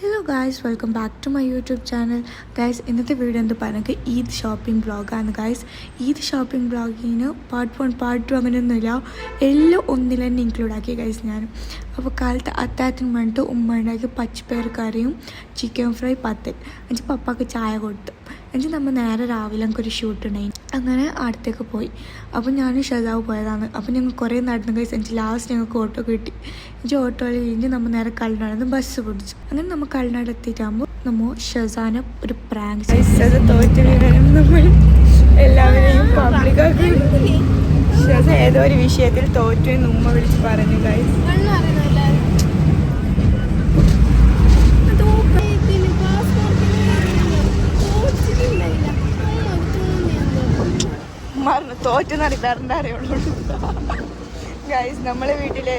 Hello guys, welcome back to my YouTube channel. Guys, ഇന്നത്തെ video എന്താ പറയുക, Eid shopping വ്ളോഗാണ് ഗായ്സ്. ഈദ് ഷോപ്പിംഗ് വ്ളോഗിന് പാർട്ട് 1 പാർട്ട് 2 അങ്ങനെയൊന്നുമില്ല, എല്ലാം ഒന്നിൽ തന്നെ ഇൻക്ലൂഡ് ആക്കി ഗായ്സ് ഞാൻ. അപ്പോൾ കാലത്ത് അത്താഴത്തിന് വേണ്ടിയിട്ട് ഉമ്മ ഉണ്ടാക്കി പച്ചപ്പയർ കറിയും ചിക്കൻ ഫ്രൈ പത്തൽ എന്നിട്ട് പപ്പാക്ക് ചായ കൊടുത്തു. എന്നിട്ട് നമ്മൾ നേരെ രാവിലെ നമുക്കൊരു ഷൂട്ട് ഉണ്ടായി, അങ്ങനെ അടുത്തേക്ക് പോയി. അപ്പോൾ ഞാൻ ഷെസാവ് പോയതാണ്. അപ്പോൾ ഞങ്ങൾ കുറേ നടന്നു കഴിച്ച് എനിക്ക് ലാസ്റ്റ് ഞങ്ങൾക്ക് ഓട്ടോ കിട്ടി. എനിക്ക് ഓട്ടോയിൽ കഴിഞ്ഞ് നമ്മൾ നേരെ കൾനാട് ബസ് പിടിച്ചു. അങ്ങനെ നമ്മൾ കൾനാട് എത്തിയിട്ടാകുമ്പോൾ നമ്മൾ ഷെസാനെ ഒരു പ്രാങ്ക് തോറ്റ വീടാനും നമ്മൾ എല്ലാവരെയും പബ്ലിക്കാക്കി ഷെസ ഏതോ ഒരു വിഷയത്തിൽ തോറ്റു എന്ന് ഉമ്മ വിളിച്ച് പറഞ്ഞു ഗൈസ്. മറന്നു തോറ്റെന്ന് അറിയാറുണ്ട് അറിയുള്ളൂ ഗൈസ്. നമ്മളെ വീട്ടിലെ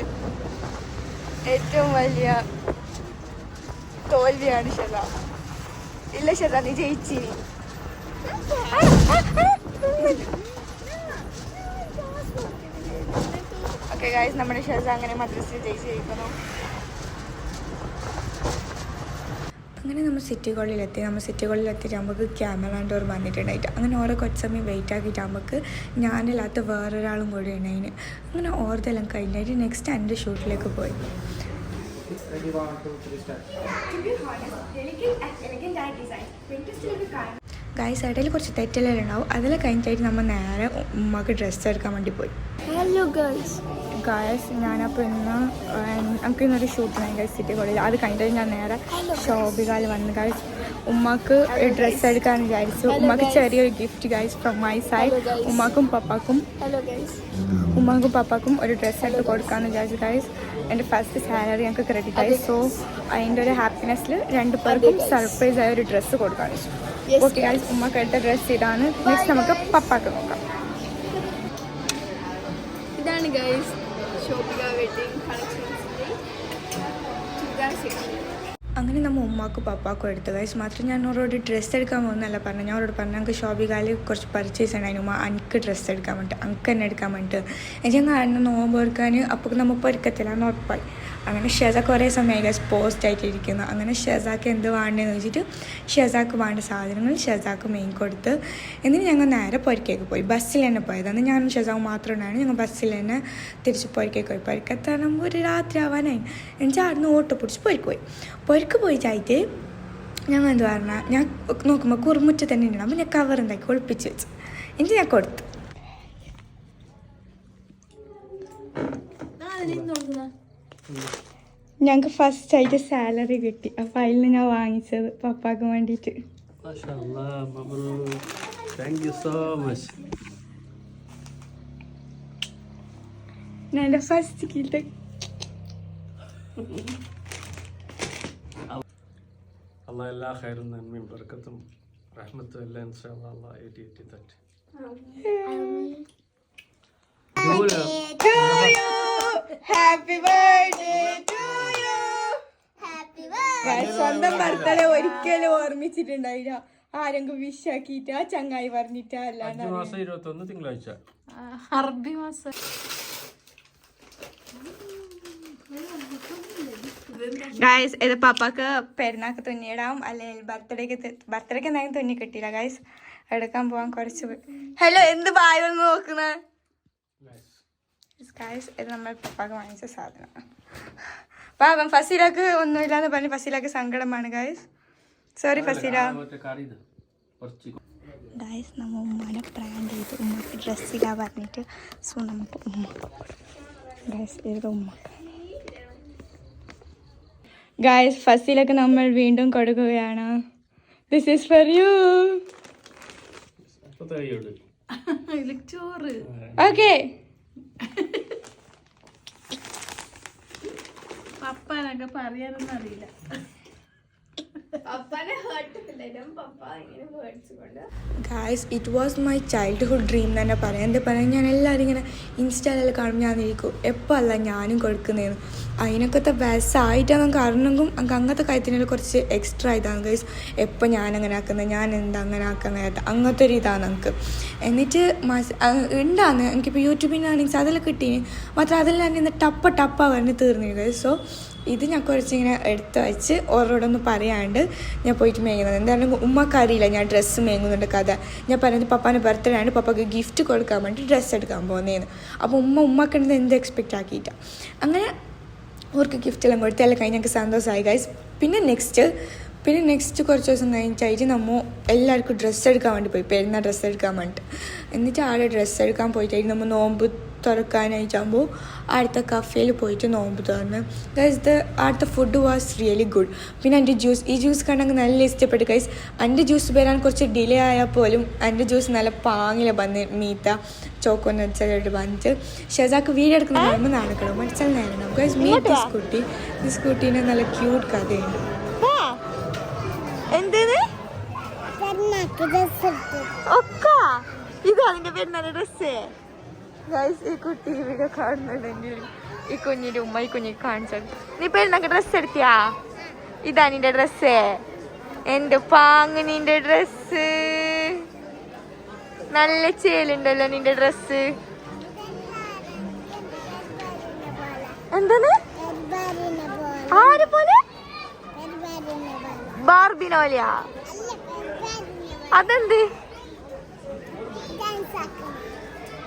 ഏറ്റവും വലിയ തോൽവിയാണ് ഷെസ. ഇല്ല ഷെസ, നീ ജയിച്ചിനി. ഓക്കെ ഗൈസ്, നമ്മുടെ ഷെസ അങ്ങനെ മദ്രസയിൽ ജയിച്ചിരിക്കുന്നു. അങ്ങനെ നമ്മൾ സിറ്റി കോളിലെത്തി. സിറ്റി കോളിലെത്തിയിട്ട് നമുക്ക് ക്യാമറ ഡോർ വന്നിട്ടുണ്ടായിട്ട് അങ്ങനെ ഓരോ കുറച്ച് സമയം വെയിറ്റ് ആക്കിയിട്ട് നമുക്ക് ഞാനില്ലാത്ത വേറൊരാളും കൂടി ഉണ്ടായിന്. അങ്ങനെ ഓർതെല്ലാം കഴിഞ്ഞിട്ട് നെക്സ്റ്റ് എൻ്റെ ഷൂട്ടിലേക്ക് പോയി. ഗൈസ്, ഇടയിൽ കുറച്ച് തെറ്റെല്ലാം ഉണ്ടാവും. അതെല്ലാം കഴിഞ്ഞിട്ടായിട്ട് നമ്മൾ നേരെ ഉമ്മക്ക് ഡ്രസ്സ് എടുക്കാൻ വേണ്ടി പോയി. ഹലോ ഗൈസ്, ഞാനപ്പോൾ നമുക്ക് ഇന്നൊരു ഷൂട്ടിനായി ഗൈസ് സിറ്റി കോളേജിൽ. അത് കഴിഞ്ഞിട്ട് ഞാൻ നേരെ ഷോപ്പിൽ വന്ന് ഗൈസ് ഉമ്മക്ക് ഡ്രസ്സ് എടുക്കാൻ വിചാരിച്ചു. ഉമ്മക്ക് ചെറിയൊരു gift guys from my side. ഉമ്മാക്കും പപ്പാക്കും ഒരു ഡ്രസ്സ് എടുത്ത് കൊടുക്കാമെന്ന് വിചാരിച്ചു ഗൈസ്. എൻ്റെ ഫസ്റ്റ് സാലറി ഞങ്ങൾക്ക് ക്രെഡിറ്റ് ആയി. സോ അതിൻ്റെ ഒരു ഹാപ്പിനെസ്സിൽ 2 പേർക്കും സർപ്രൈസ് ആയ ഒരു ഡ്രസ്സ് കൊടുക്കാൻ വെച്ചു. ഓക്കെ ഗൈസ്, ഉമ്മക്ക് എടുത്ത ഡ്രസ്സ് ഇതാണ്. നെക്സ്റ്റ് നമുക്ക് പപ്പാക്ക് നോക്കാം. ഇതാണ് ഗൈസ് ഷോപ്പിംഗ് വെഡിങ് കളക്ഷൻസിൻ്റെ ചുരിദാർ സെക്ഷൻ. അങ്ങനെ നമ്മൾ ഉമ്മാക്കും പപ്പാക്കും എടുത്തു ഗൈസ്. മാത്രം ഞാൻ അവരോട് ഡ്രസ്സ് എടുക്കാൻ പോകുന്നല്ല പറഞ്ഞു. ഞാൻ അവരോട് പറഞ്ഞു ഞങ്ങൾക്ക് ഷോപ്പിംഗിൽ കുറച്ച് പർച്ചേസ് ഉണ്ടായിരുന്നു. ഉമ്മ എനിക്ക് ഡ്രസ്സ് എടുക്കാൻ വേണ്ടിയിട്ട്, എനിക്ക് തന്നെ എടുക്കാൻ വേണ്ടിയിട്ട്. എനിക്ക് കാരണം നോമ്പ് എടുക്കാൻ അപ്പോൾ നമ്മൾ പൊരുക്കത്തില്ല എന്ന് ഉറപ്പായി. അങ്ങനെ ഷെസ കുറേ സമയമായി ഗൈസ് പോസ്റ്റ് ആയിട്ടിരിക്കുന്നു. അങ്ങനെ ഷെസാക്ക് എന്ത് വേണ്ടതെന്ന് വെച്ചിട്ട് ഷെസാക്ക് വേണ്ട സാധനങ്ങൾ ഷെസാക്ക് മെയിൻ കൊടുത്ത് എന്നിട്ട് ഞങ്ങൾ നേരെ പൊരിക്കേക്ക് പോയി. ബസ്സിൽ തന്നെ പോയത്. അന്ന് ഞാനും ഷെസാവ് മാത്രം ഉണ്ടായിരുന്നു. ഞങ്ങൾ ബസ്സിൽ തന്നെ തിരിച്ച് പൊരിക്കേക്ക് പോയി. പൊരിക്കത്താകുമ്പോൾ ഒരു രാത്രി ആവാനായി. എനിക്ക് അവിടുന്ന് ഓട്ടോ പിടിച്ച് പൊരിക്ക് പോയിട്ടായിട്ട് ഞങ്ങൾ എന്ത് പറഞ്ഞാൽ ഞാൻ നോക്കുമ്പോൾ കുറുമുറ്റ തന്നെ ഉണ്ടാകും. അപ്പോൾ ഞാൻ കവർ എന്താക്കി ഒളിപ്പിച്ച് വെച്ചു. എന്നിട്ട് ഞാൻ കൊടുത്തു. ഞങ്ങൾക്ക് ഫസ്റ്റ് ആയിട്ട് സാലറി കിട്ടി. അപ്പം അതിൽ ഞാൻ വാങ്ങിച്ചത് പപ്പാക്ക് വേണ്ടിയിട്ട്. ഞാൻ എൻ്റെ ഫസ്റ്റ് കിട്ടി. അള്ളാഹ് എല്ലാ ഖൈറും നന്മയും ബർക്കത്തും റഹ്മത്തും എല്ലാം ഇൻഷാ അല്ലാഹ് ഏറ്റി തട്ടി. Happy birthday to you. സ്വന്തം ബർത്ത്ഡേ ഒരിക്കലും ഓർമ്മിച്ചിട്ടുണ്ടായില്ല. ആരെങ്കിലും വിഷ് ആക്കിയിട്ട് ആ ചങ്ങായി പറഞ്ഞിട്ടാ. അല്ലാണ്ട് മാസം 21 തിങ്കളാഴ്ച അറബി മാസം. ഗൈസ്, ഇത് പപ്പാക്ക് പെരുന്നാൾക്ക് തുന്നിയിടാം, അല്ലെങ്കിൽ ബർത്ത്ഡേക്ക് എന്തായാലും തുന്നി കിട്ടിയില്ല ഗൈസ്. എടുക്കാൻ പോകാൻ കുറച്ച്. ഹലോ, എന്ത് ബായൊന്ന് നോക്കുന്നത് ഗൈസ്? ഇത് നമ്മൾ പപ്പാക്ക് വാങ്ങിച്ച സാധനം. പാപം ഫസീലക്ക് ഒന്നുമില്ലാന്ന് പറഞ്ഞ് ഫസീലക്ക് സങ്കടമാണ് ഗൈസ്. സോറി ഫസീല. ഗൈസ്, നമ്മൾ ഉമ്മാനെ പ്രാങ്ക് ചെയ്ത് ഉമ്മക്ക് ഡ്രസ്സില്ല പറഞ്ഞിട്ട്. സോ നമുക്ക് ഉമ്മ ഗൈസ്, ഇത് ഉമ്മക്ക് ഗൈസ്. ഫസീലക്ക് നമ്മൾ വീണ്ടും കൊടുക്കുകയാണ്. This is for you. Okay, പപ്പാനൊക്കെ പറയാനൊന്നും അറിയില്ല. Guys, it was my childhood dream തന്നെ പറയാം. എന്താ പറയുക, ഞാൻ എല്ലാവരും ഇങ്ങനെ ഇൻസ്റ്റയിലെല്ലാം കാണുമ്പോൾ ഞാൻ ഇരിക്കും എപ്പോൾ അല്ല ഞാനും കൊടുക്കുന്നതെന്ന്. അതിനൊക്കെ വയസ്സായിട്ടാണ് നമുക്ക് അറിയണമെങ്കിൽ നമുക്ക് അങ്ങനത്തെ കാര്യത്തിനെല്ലാം കുറച്ച് എക്സ്ട്രാ ഇതാണ് ഗൈസ്. എപ്പോൾ ഞാനങ്ങനെ ആക്കുന്നത്, ഞാൻ എന്താ അങ്ങനെ ആക്കുന്നത്, അങ്ങനത്തെ ഒരു ഇതാണ് നമുക്ക്. എന്നിട്ട് ഉണ്ടാന്ന് എനിക്കിപ്പോൾ യൂട്യൂബിൽ നിന്നാണെങ്കിൽ അതെല്ലാം കിട്ടീന്. മാത്രം അതെല്ലാം ഇന്ന് ടപ്പാ പറഞ്ഞ് തീർന്നില്ല ഗൈസ്. സോ ഇത് ഞാൻ കുറച്ചിങ്ങനെ എടുത്ത് വെച്ച് ഓരോടൊന്നും പറയാണ്ട് ഞാൻ പോയിട്ട് മേങ്ങുന്നത്. എന്തായാലും ഉമ്മക്ക് അറിയില്ല ഞാൻ ഡ്രസ്സ് മേങ്ങുന്നുണ്ട് കഥ. ഞാൻ പറഞ്ഞത് പപ്പാൻ്റെ ബർത്ത്ഡേ ആണ്, പപ്പക്ക് ഗിഫ്റ്റ് കൊടുക്കാൻ വേണ്ടി ഡ്രസ്സ് എടുക്കാൻ പോകുന്നതെന്ന്. അപ്പോൾ ഉമ്മക്കുണ്ടെന്ന് എന്ത് എക്സ്പെക്റ്റ് ആക്കിയിട്ടാണ്. അങ്ങനെ അവർക്ക് ഗിഫ്റ്റെല്ലാം കൊടുത്ത് എല്ലാം കഴിഞ്ഞ് ഞങ്ങൾക്ക് സന്തോഷമായി ഗൈസ്. പിന്നെ നെക്സ്റ്റ് കുറച്ച് ദിവസം കഴിഞ്ഞിട്ടായിട്ട് നമ്മൾ എല്ലാവർക്കും ഡ്രസ്സ് എടുക്കാൻ വേണ്ടി പോയി, പെരുന്നാൾ ഡ്രസ്സ് എടുക്കാൻ വേണ്ടിയിട്ട്. എന്നിട്ട് ആടെ ഡ്രസ്സ് എടുക്കാൻ പോയിട്ടായിട്ട് നമ്മൾ നോമ്പ് തുറക്കാനായിട്ടാകുമ്പോൾ അടുത്ത കഫേയിൽ പോയിട്ട് നോമ്പ് തുറന്ന് ഗൈസ്. അടുത്ത ഫുഡ് വാസ് റിയലി ഗുഡ്. പിന്നെ എൻ്റെ ഈ ജ്യൂസ് കണ്ടെങ്കിൽ നല്ല ഇഷ്ടപ്പെട്ടു ഗൈസ്. എൻ്റെ ജ്യൂസ് വരാൻ കുറച്ച് ഡിലേ ആയാൽ പോലും എൻ്റെ ജ്യൂസ് നല്ല പാങ്ങില വന്ന് മീത്ത ചോക്കോനട്സായിട്ട് വന്നിട്ട് ഷെസാക്ക് വീഡിയോ എടുക്കുന്ന പറയുമ്പോൾ നടക്കണം മനസ്സിൽ നേരണം ഗൈസ്. മീറ്റ് ഈ സ്കൂട്ടീനെ നല്ല ക്യൂട്ട് കഥയുണ്ട്. എന്തേന്ന് ഇതാ അതിൻ്റെ പെരുന്നാൾ ഡ്രസ്സ് ഗൈസ്. ഈ കുട്ടി വീഡിയോ കാണുന്നുണ്ടെങ്കിൽ ഈ കുഞ്ഞിൻ്റെ ഉമ്മ ഈ കുഞ്ഞിക്ക് കാണിച്ചു. നീ പെരുന്നാൾക്ക് ഡ്രസ്സ് എടുത്തിയാ? ഇതാ നിന്റെ ഡ്രസ്സ്, എൻ്റെ പാങ്ങ് നിന്റെ ഡ്രസ്സ്. നല്ല ചേലുണ്ടല്ലോ നിന്റെ ഡ്രസ്സ്. എന്താണ് ആരെ പോലെ? ബാർബിനോലെയാ? അതെന്ത്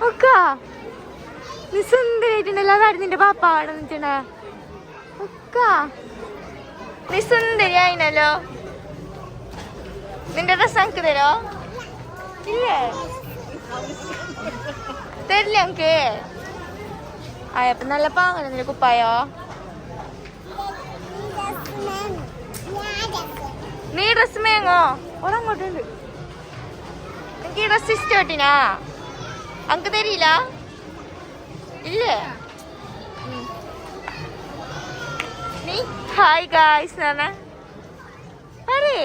ഒക്കെ നീ സുന്ദരിയായിട്ടുണ്ടല്ലോ. അതായിരുന്നു നിന്റെ പാപ്പ അവിടെ നിന്നിട്ടുണ്ട ഒക്കെ. നീ സുന്ദരിയായിനല്ലോ. നിന്റെ ഡ്രസ് എനിക്ക് തരോ? ഇല്ലേ തരില്ല എനിക്ക്. ആയപ്പോ നല്ല പാങ്ങല്ലോ നിന്റെ കുപ്പായോ. നീ ഡ്രസ് മേങ്ങോ? ഓളങ്ങോട്ടുണ്ട്. എനിക്ക് ഈ ഡ്രസ് ഇഷ്ടപ്പെട്ടിനാ? അങ്ക് തരില്ല ഇല്ലേ? നീ ഹായ് ഗായ്സ് എന്നാ പറയേ.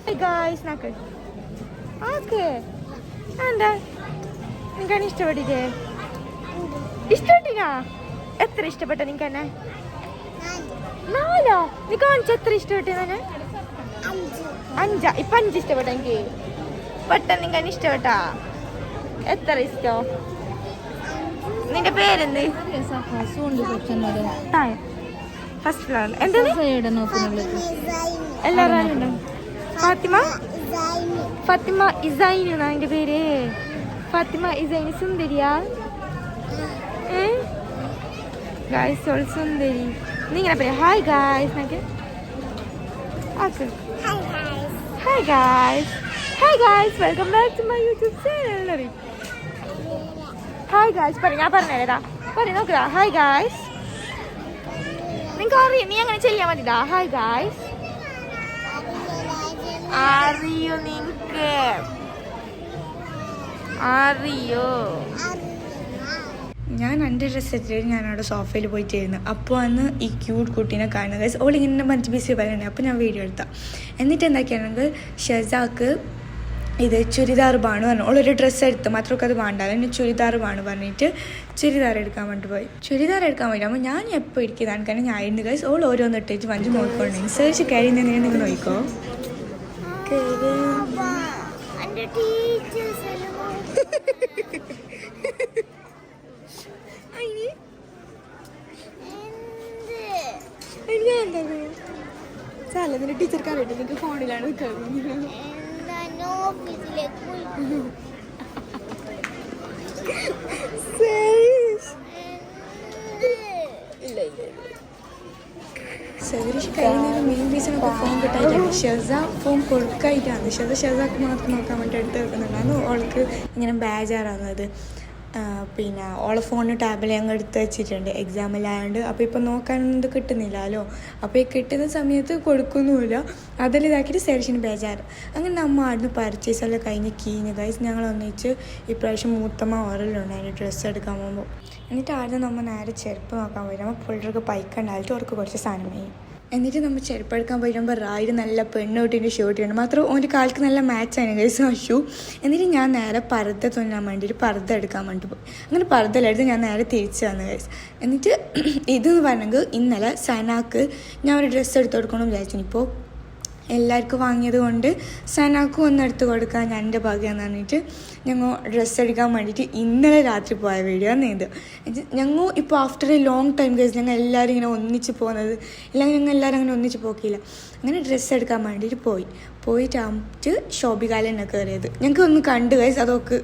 ഹായ് ഗായ്സ് നാക്ക്. ഓക്കെ എന്താ നിനക്കാണ് ഇഷ്ടപ്പെട്ടിട്ടേ? ഇഷ്ടപ്പെട്ടിനാ? എത്ര ഇഷ്ടപ്പെട്ട നിനക്ക് എന്നെ? 4. നീ കാണിച്ച എത്ര ഇഷ്ടപ്പെട്ടെ? 5. ഇപ്പൊ 5 ഇഷ്ടപ്പെട്ട എനിക്ക്. പെട്ടെന്ന് നിനക്ക് ഇഷ്ടപ്പെട്ടാ? എത്ര ഇഷ്ടം? നിന്റെ പേരെന്ത്? ഫസ്റ്റ് ഫ്ലോറിൽ എല്ലാവരും ഫാത്തിമ ഇസൈനാ നിന്റെ പേര്? ഫാത്തിമ ഇസൈന് സുന്ദരിയാ? ഗായ്സ് ഓൾ സുന്ദരി. നീ ഇങ്ങനെ പറയാ ഹായ് ഗായ്സ് എന്നൊക്കെ. Hi guys welcome back to my YouTube channel. Hi guys പറ. ഞാൻ പറഞ്ഞേരാ പറ നോക്കുക. Hi guys. നിങ്ങൾക്ക് അറിയോ? നീ അങ്ങനെ ചെയ്യാൻ മതിടാ. Hi guys. അറിയോ നിനക്ക്? അറിയോ? ഞാൻ എൻ്റെ ഡ്രസ്സ് എത്തിയിട്ട് ഞാൻ അവിടെ സോഫയിൽ പോയിട്ടായിരുന്നു. അപ്പോൾ അന്ന് ഈ ക്യൂട്ട് കുട്ടീനെ കാണുക. ഓളിങ്ങനെ മഞ്ച് ബിസി പറയണേ. അപ്പോൾ ഞാൻ വീഡിയോ എടുത്താൽ. എന്നിട്ട് എന്താക്കിയാണെങ്കിൽ ഷെസാക്ക് ഇത് ചുരിദാർ വേണം പറഞ്ഞു. ഓളൊരു ഡ്രസ്സ് എടുത്ത് മാത്രമൊക്കെ അത് വേണ്ട, അതിന് ചുരിദാർ വേണം പറഞ്ഞിട്ട് ചുരിദാർ എടുക്കാൻ വേണ്ടി പോയി. ചുരിദാർ എടുക്കാൻ പോയിട്ട് അപ്പോൾ ഞാൻ എപ്പോൾ ഇരിക്കുന്നതാണ്. കാരണം ഞാൻ ഇന്ന് ഗൈസ് ഓൾ ഓരോന്ന് ഇട്ടിട്ട് മഞ്ച് നോക്കിക്കൊണ്ടെങ്കിൽ സെർച്ച് കഴിയുന്നതിനെ നിങ്ങൾ നോക്കിക്കോ. സാല നിന്റെ ടീച്ചർ കറിയിട്ട് നിനക്ക് ഫോണിലാണ് സെവരീഷ് കഴിയുന്നതിന് മെയിൻ റീസണൊക്കെ ഫോൺ കിട്ടായിട്ടാണ്. ഷെസ ഫോൺ കൊടുക്കായിട്ടാണ്. ഷെസാക്ക് മാത്രം നോക്കാൻ വേണ്ടി എടുത്ത് വെക്കുന്നുണ്ടായിരുന്നു. ഓൾക്ക് ഇങ്ങനെ ബേജാറാവുന്നത്. പിന്നെ ഓളെ ഫോണിന് ടാബിൽ ഞങ്ങൾ എടുത്ത് വെച്ചിട്ടുണ്ട് എക്സാമിലായതുകൊണ്ട്. അപ്പോൾ ഇപ്പം നോക്കാനൊന്നും ഇത് കിട്ടുന്നില്ലല്ലോ. അപ്പോൾ ഈ കിട്ടുന്ന സമയത്ത് കൊടുക്കുന്നുമില്ല. അതെല്ലാം ഇതാക്കിയിട്ട് സെർച്ചിന് ബേജാറ്. അങ്ങനെ നമ്മൾ അവിടുന്ന് പർച്ചേസ് എല്ലാം കഴിഞ്ഞ് കീഞ്ഞ് ഗൈസ് ഞങ്ങൾ ഒന്നിച്ച് ഇപ്രാവശ്യം മൂത്തമ്മ ഓറലുണ്ട് അതിൻ്റെ ഡ്രസ്സ് എടുക്കാൻ പോകുമ്പോൾ. എന്നിട്ട് ആദ്യം നമ്മൾ നേരെ ചെരുപ്പ് നോക്കാൻ പോയി. നമ്മൾ പിള്ളേർക്ക് പൈക്കുണ്ടായിട്ട് അവർക്ക് കുറച്ച് സാധനം ചെയ്യും. എന്നിട്ട് നമ്മൾ ചെരുപ്പെടുക്കാൻ പോയിരുമ്പോൾ റായിഡ് നല്ല പെണ്ണോട്ടിൻ്റെ ഷർട്ട് ഉണ്ട്. മാത്രം ഓൻ്റെ കാൽക്ക് നല്ല മാച്ചാണ് ഗൈസ് ആ ഷൂ. എന്നിട്ട് ഞാൻ നേരെ പർദ്ദ തുന്നാൻ വേണ്ടിയിട്ട് പർദ്ദ എടുക്കാൻ വേണ്ടി പോയി. അങ്ങനെ പർദ്ദയിലെടുത്ത് ഞാൻ നേരെ തിരിച്ചു വന്നു ഗൈസ്. എന്നിട്ട് ഇതെന്ന് പറഞ്ഞെങ്കിൽ ഇന്നലെ സനാക്ക് ഞാൻ ഒരു ഡ്രസ്സ് എടുത്ത് കൊടുക്കണമെന്ന് വിചാരിച്ചു. ഇപ്പോൾ എല്ലാവർക്കും വാങ്ങിയത് കൊണ്ട് സനാക്കും ഒന്ന് എടുത്ത് കൊടുക്കാൻ എൻ്റെ ഭാഗ്യമെന്ന് പറഞ്ഞിട്ട് ഞങ്ങൾ ഡ്രസ്സ് എടുക്കാൻ വേണ്ടിയിട്ട് ഇന്നലെ രാത്രി പോയ വീഡിയോ ആണ് ഇത്. ഞങ്ങൾ ഇപ്പോൾ ആഫ്റ്റർ എ ലോങ് ടൈം കഴിച്ച് ഞങ്ങൾ എല്ലാവരും ഇങ്ങനെ ഒന്നിച്ച് പോകുന്നത്, ഇല്ലെങ്കിൽ ഞങ്ങൾ എല്ലാവരും അങ്ങനെ ഒന്നിച്ച് പോക്കില്ല. അങ്ങനെ ഡ്രസ്സ് എടുക്കാൻ വേണ്ടിയിട്ട് പോയിട്ടാകുമ്പോൾ ഷോപ്പിക്കാലെന്നെ കയറിയത്. ഞങ്ങൾക്ക് ഒന്ന് കണ്ട് കഴിച്ച് അതൊക്കെ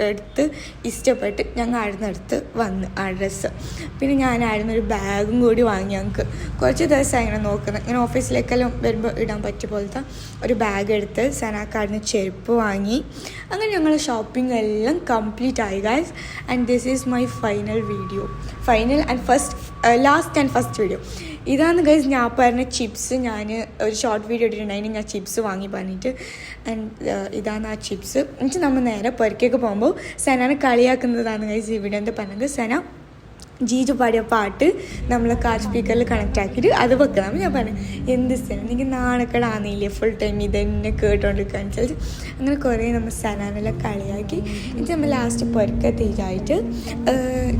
എടുത്ത് ഇഷ്ടപ്പെട്ട് ഞങ്ങൾ ആടുന്നെടുത്ത് വന്ന് ആ ഡ്രസ്സ്. പിന്നെ ഞാനായിരുന്നു ഒരു ബാഗും കൂടി വാങ്ങി. ഞങ്ങൾക്ക് കുറച്ച് ദിവസം ഇങ്ങനെ നോക്കുന്നത്, ഇങ്ങനെ ഓഫീസിലേക്കെല്ലാം വരുമ്പോൾ ഇടാൻ പറ്റിയ പോലത്തെ ഒരു ബാഗ് എടുത്ത് സനാക്കാടിന് ചെരുപ്പ് വാങ്ങി. അങ്ങനെ ഞങ്ങൾ ഷോപ്പിംഗ് എല്ലാം കംപ്ലീറ്റ് ആയി guys. And this is my final and first video. ഇതാണ് ഗൈസ് ഞാൻ പറഞ്ഞ ചിപ്സ്. ഞാൻ ഒരു ഷോർട്ട് വീഡിയോ ഇട്ടിട്ടുണ്ടായിരുന്നു ഞാൻ ചിപ്സ് വാങ്ങി പറഞ്ഞിട്ട്. ആൻഡ് ഇതാണ് ആ ചിപ്സ്. എന്നിട്ട് നമ്മൾ നേരെ പുറക്കേക്ക് പോകുമ്പോൾ സനാനെ കളിയാക്കുന്നതാണ് ഗൈസ് ഇവിടെ എന്താ പറഞ്ഞത്. സന ജീജു പാടിയ പാട്ട് നമ്മൾ കാർ സ്പീക്കറിൽ കണക്റ്റ് ആക്കിയിട്ട് അത് വെക്കണം. ഞാൻ പറഞ്ഞു എന്ത് സന എനിക്ക് നാണക്കേടാന്നില്ലേ ഫുൾ ടൈം ഇതെന്നെ കേട്ടോണ്ടിരിക്കാൻ വെച്ചാൽ. അങ്ങനെ കുറേ നമ്മൾ സനാനെല്ലാം കളിയാക്കി. എന്നിട്ട് നമ്മൾ ലാസ്റ്റ് പൊരക്കത്തേക്കായിട്ട്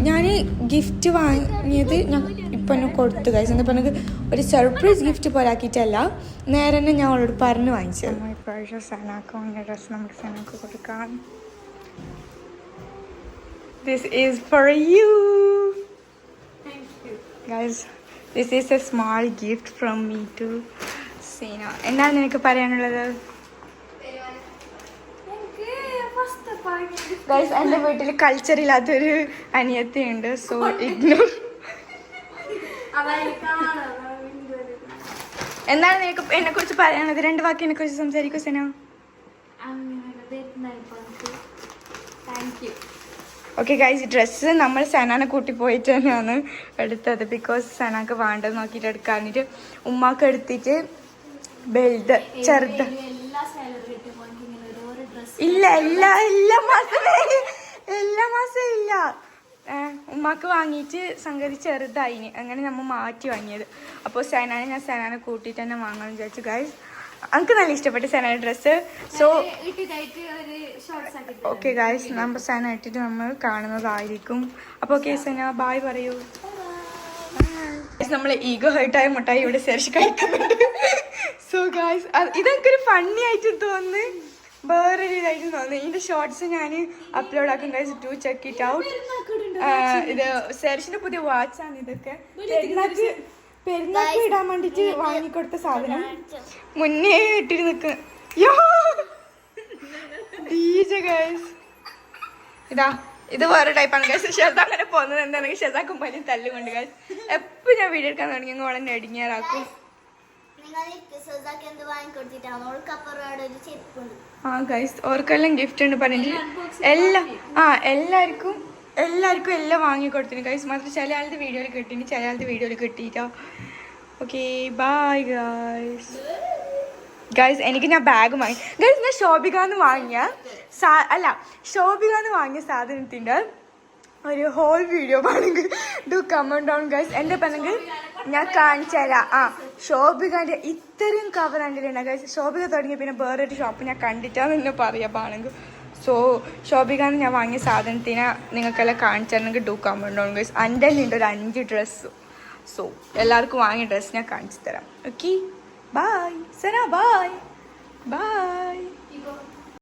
ഞാൻ ഗിഫ്റ്റ് വാങ്ങിയത് ഞാൻ ഇപ്പം എന്നെ കൊടുത്തു കഴിച്ചു. എന്താ പറഞ്ഞത് ഒരു സർപ്രൈസ് ഗിഫ്റ്റ് പോലെ ആക്കിയിട്ടല്ല, നേരെ തന്നെ ഞാൻ അവളോട് പറഞ്ഞ് വാങ്ങിച്ചത്. ഇപ്രാവശ്യം സനാക്ക് വാങ്ങിയ ഡ്രസ്സ് നമുക്ക് സനാക്ക് കൊടുക്കാം. This is for U guys. This is a small gift from me to Sena. എന്താണ് നിനക്ക് പറയാനുള്ളത് ഗൈസ്? എൻ്റെ വീട്ടിൽ കൾച്ചർ ഇല്ലാത്തൊരു അനിയത്തിയുണ്ട്, സോ ഇഗ്നോർ. എന്താണ് നിനക്ക് എന്നെ കുറിച്ച് പറയാനുള്ളത്? 2 വാക്ക് എന്നെ കുറിച്ച് സംസാരിക്കൂ സെന. ഓക്കെ ഗൈസ്, ഡ്രസ്സ് നമ്മൾ സനാനെ കൂട്ടി പോയിട്ട് തന്നെയാണ് എടുത്തത്. ബിക്കോസ് സനാക്ക് വേണ്ടത് നോക്കിയിട്ട് എടുക്കാനിട്ട് ഉമ്മാക്ക് എടുത്തിട്ട് ബെൽറ്റ് ചെറുത് ഇല്ല എല്ലാ മാസം ഇല്ല. ഉമ്മാക്ക് വാങ്ങിയിട്ട് സംഗതി ചെറുതായിന്, അങ്ങനെ നമ്മൾ മാറ്റി വാങ്ങിയത്. അപ്പോൾ ഞാൻ സനാനെ കൂട്ടിയിട്ട് തന്നെ വാങ്ങാമെന്ന് വിചാരിച്ചു ഗൈസ്. എനിക്ക് നല്ല ഇഷ്ടപ്പെട്ടു സനാന്റെ ഡ്രസ്സ്. സോ ഓക്കെ ഗായ്സ്, നമ്മൾ സന ഇട്ടിട്ട് നമ്മൾ കാണുന്നതായിരിക്കും. അപ്പോൾ ഓക്കെ സന ബായ് പറയൂ. നമ്മൾ ഈഗോ ഹേർട്ടായ മുട്ടായി ഇവിടെ സെർച്ച് കഴിക്കുന്നുണ്ട്. സോ ഗായ്സ്, ഇതൊക്കെ ഒരു ഫണ്ണി ആയിട്ട് തോന്നുന്നു, വേറൊരു ഇതായിട്ട് തോന്നുന്നു. ഇതിൻ്റെ ഷോർട്സ് ഞാൻ അപ്ലോഡ് ആക്കും guys, to check it out. ഇത് സെർച്ചിൻ്റെ പുതിയ വാച്ചാണ്. ഇതൊക്കെ പെരുന്നാൾക്ക് ഇടാൻ വേണ്ടിട്ട് വാങ്ങിക്കൊടുത്ത സാധനം മുന്നേ ഇട്ടിട്ട് നിൽക്കുക. ഇതാ ഇത് വേറെ ടൈപ്പാണ് ഗൈസ്. ഷെസ അങ്ങനെ പോകുന്നത് എന്താണെങ്കിൽ ഷെസാക്കും പനി തല്ലുകൊണ്ട് ഗൈസ്. എപ്പോഴും ഞാൻ വീഡിയോ എടുക്കാൻ തുടങ്ങി ഞങ്ങൾ വളരെ നെടുങ്ങിയാറാക്കും. ആ ഗൈസ്, ഓർക്കെല്ലാം ഗിഫ്റ്റ് ഉണ്ട് പറഞ്ഞിട്ട് എല്ലാവർക്കും എല്ലാം വാങ്ങിക്കൊടുത്തിന് ഗൈസ്. മാത്രം ചില ആളുടെ വീഡിയോയിൽ കിട്ടിയിട്ട് ചില ആളുടെ വീഡിയോയിൽ കിട്ടിയിട്ടോ. Okay bye guys. എനിക്ക് ഞാൻ ബാഗ് വാങ്ങി ഗൈസ്. ഞാൻ ഷോപ്പിക്കാന്ന് വാങ്ങിയ സാധനത്തിൻ്റെ ഒരു ഹോൾ വീഡിയോ വേണമെങ്കിൽ ഡു കമന്റ് ഡൗൺ ഗൈസ്. എൻ്റെ പെണെങ്കിൽ ഞാൻ കാണിച്ചു തരാം. ഷോപ്പിക്കാൻ്റെ ഇത്രയും കവർ കണ്ടിട്ടുണ്ട് ഗൈസ്. ഷോപ്പിക്ക തുടങ്ങിയ പിന്നെ വേറൊരു ഷോപ്പ് ഞാൻ കണ്ടിട്ടാന്ന് തന്നെ പറയാം പാണെങ്കിൽ. സോ ഷോപ്പിക്കാന്ന് ഞാൻ വാങ്ങിയ സാധനത്തിനെ നിങ്ങൾക്കെല്ലാം കാണിച്ചു തരണമെങ്കിൽ ഡു കമന്റ് ഡൗൺ ഗൈസ്. എൻ്റെ ഉണ്ട് ഒരു 5 ഡ്രസ്സ്. സോ എല്ലാവർക്കും വാങ്ങിയ ഡ്രസ്സ് ഞാൻ കാണിച്ചു തരാം. Okay bye Sana, by.